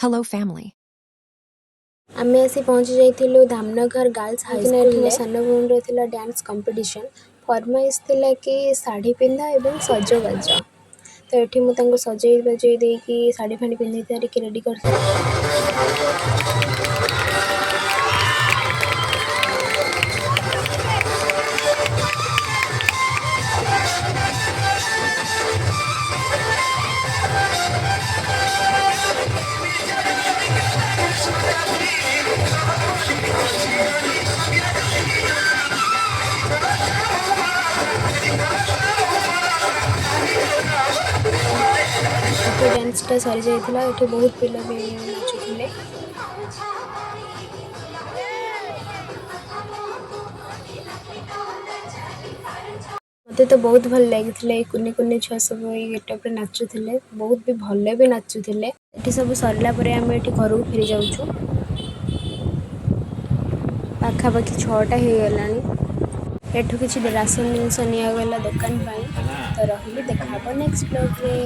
Hello, family. आमे आसी पहुँची जाइथिलु धामनगर गर्ल्स हाई स्कूल में सन भूमि थिला डांस कंपटीशन फरमाइश थिला कि साड़ी पिंधा एवं सजबाज तो ये मुझे सजई बजई देकी साड़ी फाड़ी पिंधि रेडी कर डांसटा सरी जाइथिला एठी बहुत पिला भी नाचुथिले मते तो बहुत भल लागिथिले कुनी कुनी छुआ सब ए गेटअप रे नाचुथिले बहुत भी भले भी नाचुथिले एठी सब सरला परे आमे एठी घर को फेरी जाउछु पाखा पाखी 6टा हे गलानी एठू किछि राशन जिनस निया गला दुकान पाई तो रहिली देखा नेक्स्ट ब्लॉग रे।